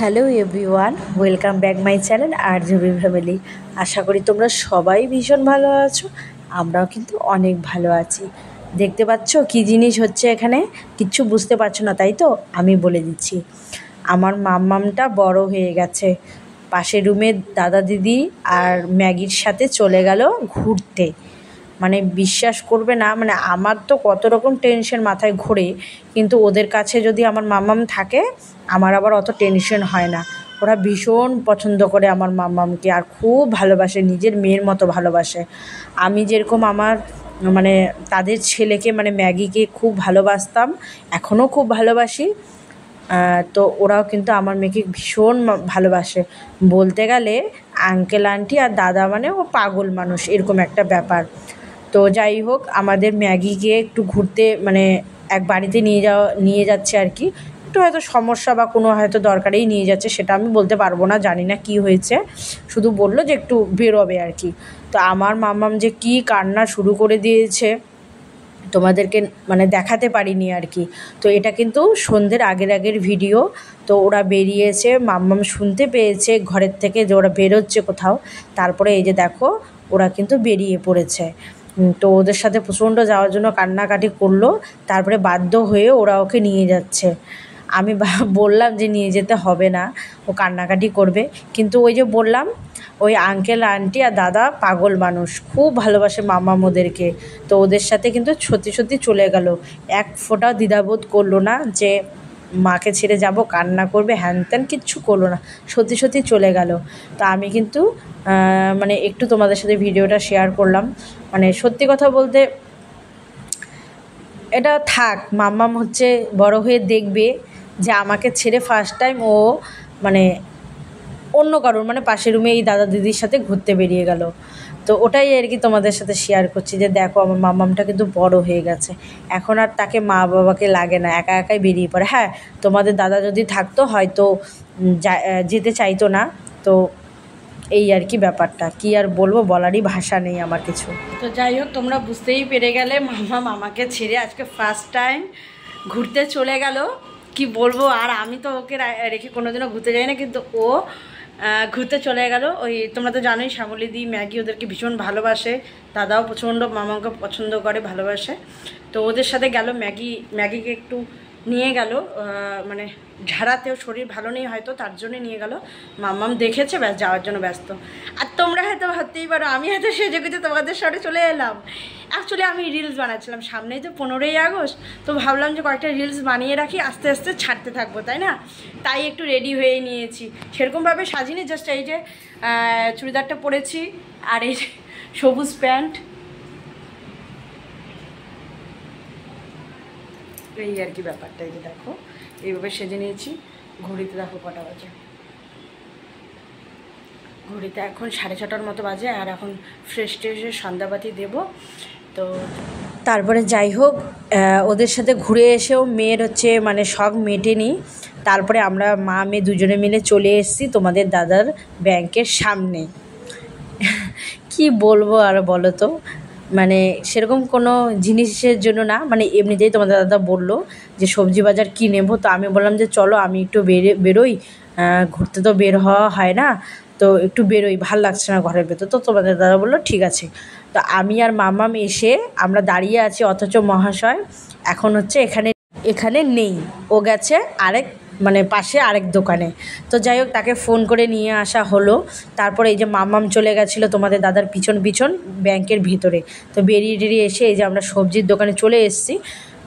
Hello everyone, welcome back my channel আরজুবি family. আশা করি তোমরা সবাই ভীষণ ভালো আছো। আমরাও কিন্তু অনেক ভালো আছি। দেখতে পাচ্ছ কি জিনিস হচ্ছে এখানে? কিচ্ছু বুঝতে পারছো না তাই তো? আমি বলে দিচ্ছি। আমার মাম্মামটা বড় হয়ে গেছে। পাশের রুমের দাদা দিদি আর ম্যাগির সাথে চলে গেল ঘুরতে। মানে বিশ্বাস করবে না, মানে আমার তো কত রকম টেনশন মাথায় ঘোরে, কিন্তু ওদের কাছে যদি আমার মাম্মাম থাকে আমার আবার অত টেনশন হয় না। ওরা ভীষণ পছন্দ করে আমার মাম্মামকে আর খুব ভালোবাসে, নিজের মেয়ের মতো ভালোবাসে। আমি যেরকম আমার মানে তাদের ছেলেকে মানে ম্যাগিকে খুব ভালোবাসতাম, এখনও খুব ভালোবাসি। তো ওরাও কিন্তু আমার মেয়েকে ভীষণ ভালোবাসে। বলতে গেলে আঙ্কেল আন্টি আর দাদা মানে ও পাগল মানুষ, এরকম একটা ব্যাপার। তো যাই হোক, আমাদের ম্যাগিকে একটু ঘুরতে মানে এক বাড়িতে নিয়ে যাচ্ছে আর কি। একটু হয়তো সমস্যা বা কোনো হয়তো দরকারেই নিয়ে যাচ্ছে, সেটা আমি বলতে পারবো না, জানি না কি হয়েছে। শুধু বললো যে একটু বেরোবে আর কি। তো আমার মাম্মাম যে কি কান্না শুরু করে দিয়েছে তোমাদেরকে মানে দেখাতে পারিনি আর কি। তো এটা কিন্তু সন্ধ্যের আগের ভিডিও। তো ওরা বেরিয়েছে, মাম্মাম শুনতে পেয়েছে ঘরের থেকে যে ওরা বেরোচ্ছে কোথাও। তারপরে এই যে দেখো ওরা কিন্তু বেরিয়ে পড়েছে। তো ওদের সাথে প্রচণ্ড যাওয়ার জন্য কান্নাকাটি করলো। তারপরে বাধ্য হয়ে ওরা ওকে নিয়ে যাচ্ছে। আমি বললাম যে নিয়ে যেতে হবে না, ও কান্নাকাটি করবে। কিন্তু ওই যে বললাম, ওই আঙ্কেল আন্টি আর দাদা পাগল মানুষ, খুব ভালোবাসে মাম্মাম ওদেরকে। তো ওদের সাথে কিন্তু সত্যি সত্যি চলে গেল, এক ফোঁটাও দ্বিধাবোধ করলো না যে মাকে ছেড়ে যাব, কান্না করবে, হ্যান ত্যান কিচ্ছু করলো না, সত্যি সত্যি চলে গেল। তো আমি কিন্তু মানে একটু তোমাদের সাথে ভিডিওটা শেয়ার করলাম। মানে সত্যি কথা বলতে এটা থাক, মাম্মাম হচ্ছে বড় হয়ে দেখবে যে আমাকে ছেড়ে ফার্স্ট টাইম ও মানে অন্য কারোর মানে পাশের রুমে এই দাদা দিদির সাথে ঘুরতে বেরিয়ে গেল। তো ওটাই আর কি তোমাদের সাথে শেয়ার করছি যে দেখো আমার মাম্মামটা কিন্তু বড় হয়ে গেছে, এখন আর তাকে মা বাবাকে লাগে না, একা একাই বেরিয়ে পড়ে। হ্যাঁ, তোমাদের দাদা যদি থাকতো হয়তো যেতে চাইতো না। তো এই আর কি ব্যাপারটা, কি আর বলবো, বলারই ভাষা নেই আমার কিছু। তো যাই হোক, তোমরা বুঝতেই পেরে গেলে মাম্মাম আমাকে ছেড়ে আজকে ফার্স্ট টাইম ঘুরতে চলে গেল। কি বলবো, আর আমি তো ওকে রেখে কোনোদিনও ঘুরতে যাই না, কিন্তু ও ঘুরতে চলে গেল। ওই তোমরা তো জানোই শ্যামলী দি ম্যাগি ওদেরকে ভীষণ ভালোবাসে, দাদাও প্রচণ্ড মামাকে পছন্দ করে, ভালোবাসে। তো ওদের সাথে গেল, ম্যাগিকে একটু নিয়ে গেল, মানে ঝাড়াতেও শরীর ভালো নেই হয়তো, তার জন্য নিয়ে গেল। মাম্মাম দেখেছে, ব্যাস যাওয়ার জন্য ব্যস্ত। আর তোমরা হয়তো ভাবতেই পারো আমি হয়তো সেজে গুজে তোমাদের সাথে চলে এলাম। অ্যাকচুয়ালি আমি রিলস বানাচ্ছিলাম, সামনেই তো 15ই আগস্ট, তো ভাবলাম যে কয়েকটা রিলস বানিয়ে রাখি, আস্তে আস্তে ছাড়তে থাকবো, তাই না? তাই একটু রেডি হয়ে নিয়েছি, সেরকমভাবে সাজিনি, জাস্ট এই যে চুড়িদারটা পরেছি আর এই যে সবুজ প্যান্ট, এই আর কি ব্যাপারটা। এই যে দেখো এইভাবে সেজে নিয়েছি। ঘড়িতে দেখো কটা বাজে, ঘড়িতে এখন 6:30টার মতো বাজে। আর এখন ফ্রেশ ট্রেশে সন্ধ্যাবাতি দেবো। তো তারপরে যাই হোক, ওদের সাথে ঘুরে এসেও মেয়ের হচ্ছে মানে শখ মেটেনি। তারপরে আমরা মা মেয়ে দুজনে মিলে চলে এসেছি তোমাদের দাদার ব্যাংকের সামনে। কি বলবো আর বলো তো, মানে সেরকম কোনো জিনিসের জন্য না, মানে এমনিতেই তোমাদের দাদা বললো যে সবজি বাজার কী নেবো। তো আমি বললাম যে চলো আমি একটু বেরোই, ঘুরতে তো বের হওয়া হয় না, তো একটু বেরোই, ভাল লাগছে না ঘরের ভেতর। তো তোমাদের দাদা বললো ঠিক আছে। তো আমি আর মাম্মাম এসে আমরা দাঁড়িয়ে আছি, অথচ মহাশয় এখন হচ্ছে এখানে নেই, ও গেছে আরেক মানে পাশে আরেক দোকানে। তো যাই হোক, তাকে ফোন করে নিয়ে আসা হলো। তারপরে এই যে মাম্মাম চলে গেছিলো তোমাদের দাদার পিছন ব্যাংকের ভিতরে। তো বেরিয়ে এসে এই যে আমরা সবজির দোকানে চলে এসেছি।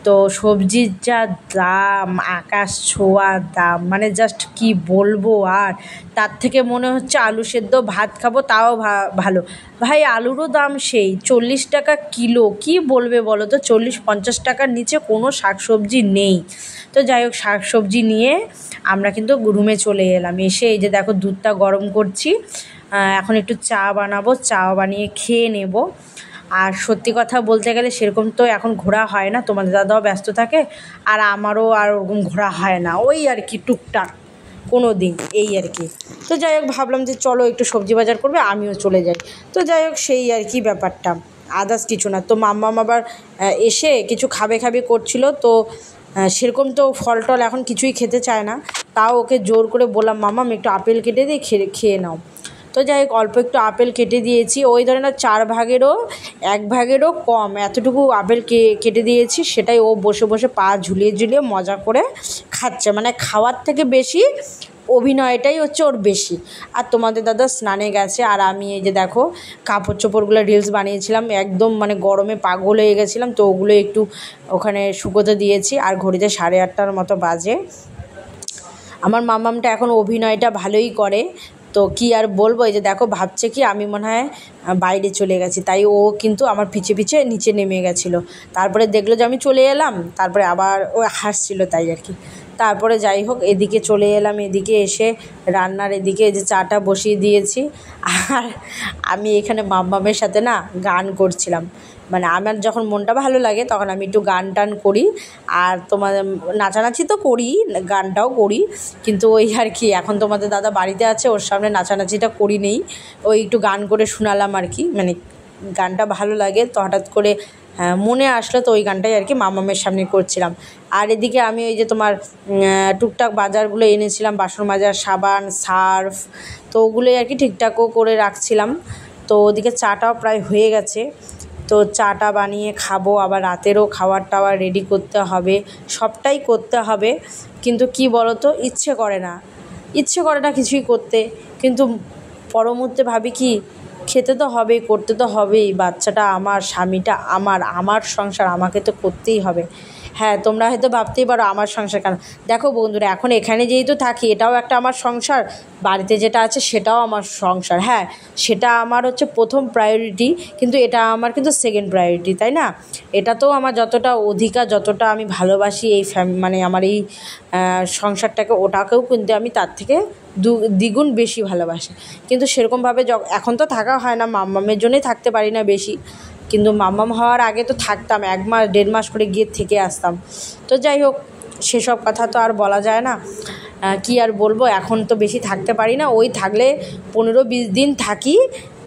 তো সবজির যা দাম, আকাশ ছোঁয়া দাম, মানে জাস্ট কি বলবো। আর তার থেকে মনে হচ্ছে আলু সেদ্ধ ভাত খাবো তাও ভালো। ভাই আলুরও দাম সেই 40 টাকা কিলো, কি বলবে বলো তো, 40-50 টাকার নিচে কোনো শাকসবজি নেই। তো যাই হোক, শাকসবজি নিয়ে আমরা কিন্তু রুমে চলে এলাম। এসে এই যে দেখো দুধটা গরম করছি, এখন একটু চা বানাবো, চা বানিয়ে খেয়ে নেব। আর সত্যি কথা বলতে গেলে সেরকম তো এখন ঘোরা হয় না, তোমাদের দাদাও ব্যস্ত থাকে আর আমারও আর ওরকম ঘোরা হয় না, ওই আর কি টুকটাক কোনো দিন, এই আর কি। তো যাই হোক, ভাবলাম যে চলো একটু সবজি বাজার করবে, আমিও চলে যাই। তো যাই হোক, সেই আর কি ব্যাপারটা, আদার্স কিছু না। তো মাম্মাম আবার এসে কিছু খাবে করছিল। তো সেরকম তো ফল টল এখন কিছুই খেতে চায় না, তাও ওকে জোর করে বললাম মাম্মাম একটু আপেল কেটে দিয়ে খেয়ে নাও। তো যাই হোক অল্প একটু আপেল কেটে দিয়েছি, ওই ধরে না 4 ভাগেরও 1 ভাগেরও কম এতটুকু আপেল কেটে দিয়েছি। সেটাই ও বসে বসে পা ঝুলিয়ে ঝুলিয়ে মজা করে খাচ্ছে, মানে খাওয়ার থেকে বেশি অভিনয়টাই হচ্ছে ওর বেশি। আর তোমাদের দাদা স্নানে গেছে, আর আমি এই যে দেখো কাপড় চোপড়গুলো রিলস বানিয়েছিলাম, একদম মানে গরমে পাগল হয়ে গেছিলাম, তো ওগুলো একটু ওখানে শুকোতে দিয়েছি। আর ঘড়িতে 8:30টার মতো বাজে। আমার মামামটা এখন অভিনয়টা ভালোই করে, তো কি আর বলবো, এই যে দেখো ভাবছে কি আমি মনে হয় বাইরে চলে গেছি, তাই ও কিন্তু আমার পিছে পিছে নিচে নেমে গেছিলো। তারপরে দেখলো যে আমি চলে এলাম, তারপরে আবার ও হাসছিল তাই আর কি। তারপরে যাই হোক এদিকে চলে এলাম, এদিকে এসে রান্নার এদিকে এই যে চাটা বসিয়ে দিয়েছি। আর আমি এখানে মাম্মামের সাথে না গান করছিলাম, মানে আমার যখন মনটা ভালো লাগে তখন আমি একটু গান টান করি। আর তোমার নাচানাচি তো করি, গানটাও করি, কিন্তু ওই আর কি এখন তোমাদের দাদা বাড়িতে আছে, ওর সামনে নাচানাচিটা করি নেই, ওই একটু গান করে শোনালাম আর কি, মানে গানটা ভালো লাগে তো হঠাৎ করে মনে আসলো, তো ওই গানটাই আর কি মামামের সামনে করছিলাম। আর এদিকে আমি ওই যে তোমার টুকটাক বাজারগুলো এনেছিলাম, বাসন মাজার সাবান, সার্ফ, তো ওগুলোই আর কি ঠিকঠাকও করে রাখছিলাম। তো ওদিকে চাটাও প্রায় হয়ে গেছে, তো চাটা বানিয়ে খাবো, আবার রাতেরও খাবার টাবার রেডি করতে হবে, সবটাই করতে হবে। কিন্তু কি বলো তো, ইচ্ছে করে না কিছুই করতে, কিন্তু পরমুহূর্তে ভাবি কি খেতে তো হবেই, করতে তো হবেই, বাচ্চাটা আমার, স্বামীটা আমার সংসার আমাকে তো করতেই হবে। হ্যাঁ তোমরা হয়তো ভাবতেই পারো আমার সংসার কেন, দেখো বন্ধুরা এখন এখানে যেহেতু থাকি এটাও একটা আমার সংসার, বাড়িতে যেটা আছে সেটাও আমার সংসার। হ্যাঁ সেটা আমার হচ্ছে প্রথম প্রায়োরিটি, কিন্তু এটা আমার কিন্তু সেকেন্ড প্রায়োরিটি, তাই না? এটা তো আমার যতটা অধিকার, যতটা আমি ভালোবাসি এই মানে আমার এই সংসারটাকে, ওটাকেও কিন্তু আমি তার থেকে দ্বিগুণ বেশি ভালোবাসি। কিন্তু সেরকমভাবে এখন তো থাকা হয় না, মাম্মামের জন্যই থাকতে পারি না বেশি, কিন্তু মাম্মাম হওয়ার আগে তো থাকতাম, 1 মাস 1.5 মাস করে গিয়ে থেকে আসতাম। তো যাই হোক সেসব কথা তো আর বলা যায় না, কি আর বলবো, এখন তো বেশি থাকতে পারি না, ওই থাকলে 15-20 দিন থাকি,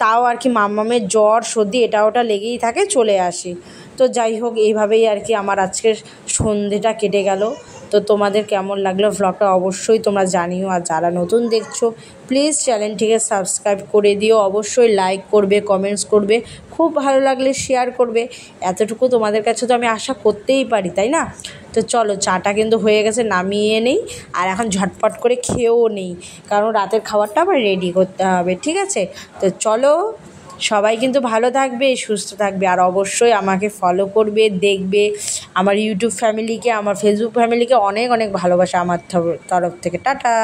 তাও আর কি মাম্মামের জ্বর সর্দি এটা ওটা লেগেই থাকে, চলে আসি। তো যাই হোক এইভাবেই আর কি আমার আজকের সন্ধেটা কেটে গেল। তো তোমাদের কেমন লাগলো ভ্লগটা অবশ্যই তোমরা জানিও, আর যারা নতুন দেখছো প্লিজ চ্যানেলটিকে সাবস্ক্রাইব করে দিও, অবশ্যই লাইক করবে, কমেন্টস করবে, খুব ভালো লাগলে শেয়ার করবে, এতটুকু তোমাদের কাছে তো আমি আশা করতেই পারি, তাই না? তো চলো চাটা কিন্তু হয়ে গেছে, নামিয়ে নেই, আর এখন ঝটপট করে খেয়েও নেই, কারণ রাতের খাবারটা আবার রেডি করতে হবে, ঠিক আছে? তো চলো সবাই কিন্তু ভালো থাকবে, সুস্থ থাকবে, আর অবশ্যই আমাকে ফলো করবে, দেখবে, আমার ইউটিউব ফ্যামিলিকে, আমার ফেসবুক ফ্যামিলিকে অনেক অনেক ভালোবাসা আমার তরফ থেকে। টাটা।